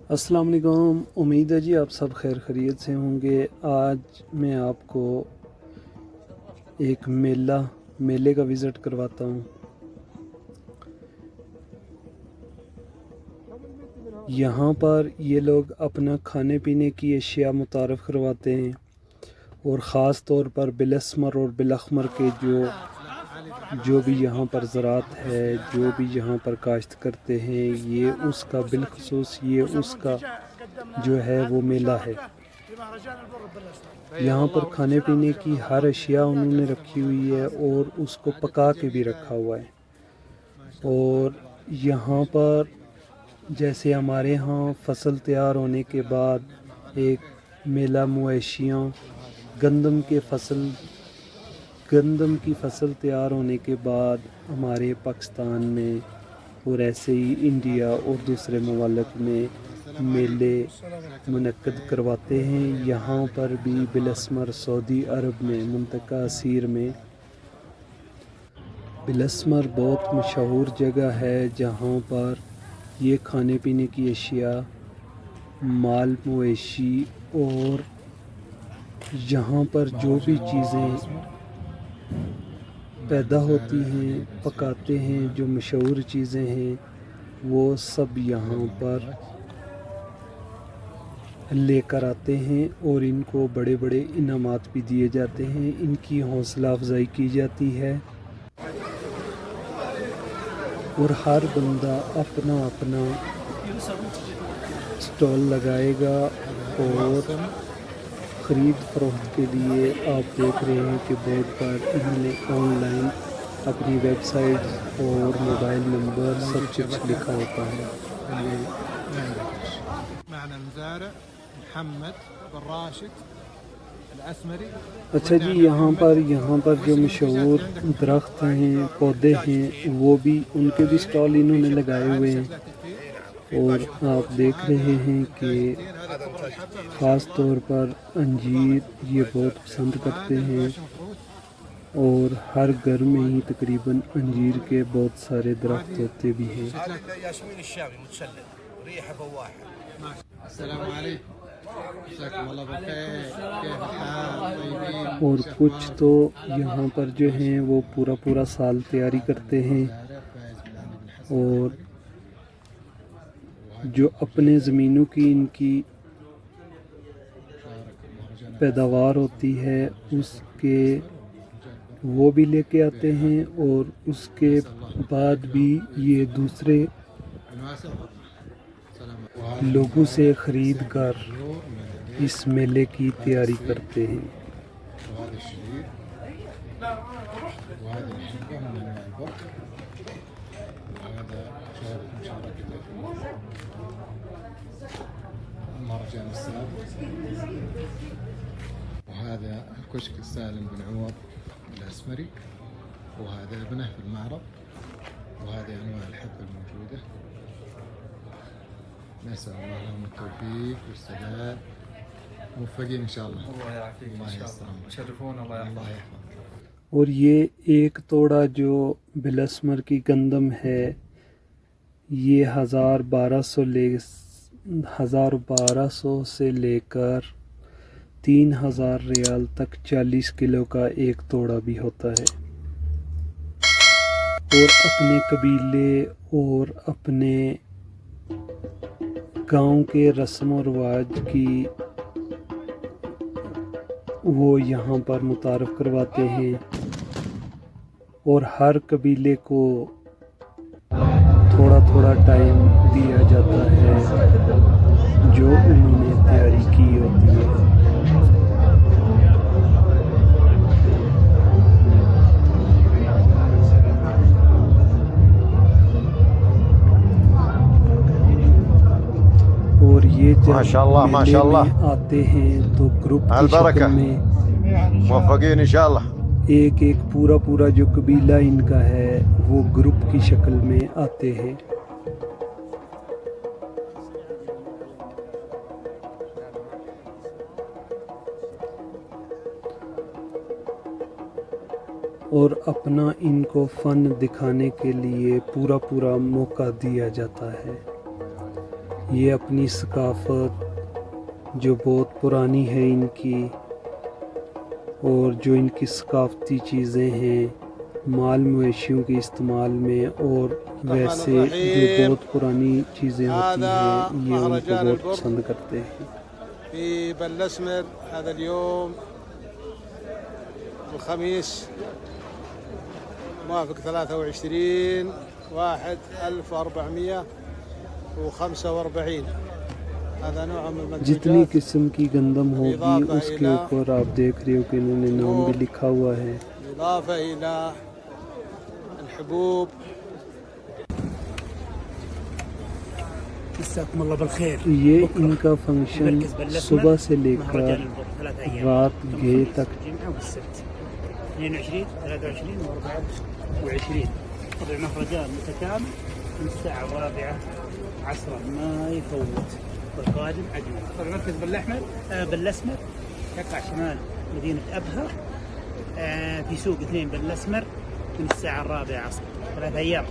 السلام علیکم، امید ہے جی آپ سب خیر خیریت سے ہوں گے۔ آج میں آپ کو ایک میلے کا وزٹ کرواتا ہوں۔ یہاں پر یہ لوگ اپنا کھانے پینے کی اشیاء متعارف کرواتے ہیں، اور خاص طور پر بالاسمر اور بالاحمر کے جو بھی یہاں پر زراعت ہے، جو بھی یہاں پر کاشت کرتے ہیں، یہ اس کا بالخصوص یہ اس کا جو ہے وہ میلہ ہے۔ یہاں پر کھانے پینے کی ہر اشیاء انہوں نے رکھی ہوئی ہے، اور اس کو پکا کے بھی رکھا ہوا ہے۔ اور یہاں پر جیسے ہمارے ہاں فصل تیار ہونے کے بعد ایک میلہ مویشیاں، گندم کی فصل تیار ہونے کے بعد ہمارے پاکستان میں اور ایسے ہی انڈیا اور دوسرے ممالک میں میلے منعقد کرواتے ہیں۔ یہاں پر بھی بالاسمر سعودی عرب میں منطقہ عسیر میں بالاسمر بہت مشہور جگہ ہے، جہاں پر یہ کھانے پینے کی اشیاء، مال مویشی اور یہاں پر جو بھی چیزیں پیدا ہوتی ہیں، پکاتے ہیں، جو مشہور چیزیں ہیں، وہ سب یہاں پر لے کر آتے ہیں، اور ان کو بڑے بڑے انعامات بھی دیے جاتے ہیں۔ ان کی حوصلہ افزائی کی جاتی ہے، اور ہر بندہ اپنا اپنا سٹال لگائے گا، اور خرید فروخت کے لیے آپ دیکھ رہے ہیں کہ بورڈ پر انہوں نے آن لائن اپنی ویب سائٹ اور موبائل نمبر سب کچھ لکھا ہوتا ہے۔ اچھا جی، یہاں پر جو مشہور درخت ہیں، پودے ہیں، وہ بھی ان کے بھی سٹال انہوں نے لگائے ہوئے ہیں، اور آپ دیکھ رہے ہیں کہ خاص طور پر انجیر یہ بہت پسند کرتے ہیں، اور ہر گھر میں ہی تقریباً انجیر کے بہت سارے درخت ہوتے بھی ہیں۔ اور کچھ تو یہاں پر جو ہیں وہ پورا سال تیاری کرتے ہیں، اور جو اپنے زمینوں کی ان کی پیداوار ہوتی ہے اس کے وہ بھی لے کے آتے ہیں، اور اس کے بعد بھی یہ دوسرے لوگوں سے خرید کر اس میلے کی تیاری کرتے ہیں۔ وهذا كشك السالم بن عوض الأسمري، وهذا ابنه في المعرض، وهذه أنواع الحب الموجودة. نسأل الله لهم التوفيق والسداد، موفقين إن شاء الله. الله يعافيك إن شاء الله، تشرفون. الله يحفظك. اور یہ ایک توڑا جو بالاسمر کی گندم ہے، یہ 1200 سے لے کر 3000 ریال تک 40 کلو کا ایک توڑا بھی ہوتا ہے، اور اپنے قبیلے اور اپنے گاؤں کے رسم و رواج کی وہ یہاں پر متعارف کرواتے ہیں، اور ہر قبیلے کو تھوڑا ٹائم دیا جاتا ہے جو انہوں نے تیاری کی ہوتی ہے۔ اور یہ جب میلے میں آتے ہیں تو گروپ کی شکل میں موفقين إن شاء الله. ایک پورا جو قبیلہ ان کا ہے وہ گروپ کی شکل میں آتے ہیں۔ اور اپنا ان کو فن دکھانے کے لیے پورا موقع دیا جاتا ہے۔ یہ اپنی ثقافت جو بہت پرانی ہے ان کی، اور جو ان کی ثقافتی چیزیں ہیں مال مویشیوں کے استعمال میں، اور ویسے جو بہت پرانی چیزیں ہوتی ہیں یہ ان کو بہت پسند کرتے ہیں۔ في بلسمر هذا اليوم الخميس موافق 23/1/1445۔ هذا نوع من جتنی المنتوجات قسم کی گندم ہوگی اس کے اوپر آپ دیکھ رہے ہو کہ انہوں نے نام بھی لکھا ہوا ہے۔ إضافة إلى الحبوب۔ مساكم الله بالخير. یہ ان کا فنکشن صبح سے لے کر رات گئے تک۔ الجمعة والسبت 22 23 و24 طبعا مهرجان متكامل من الساعة 4 ما يفوت، والقادم عدنان. طبعا مركز بالأسمر يقع شمال مدينة أبها، في سوق 2 بالأسمر من الساعة 4 3 أيام.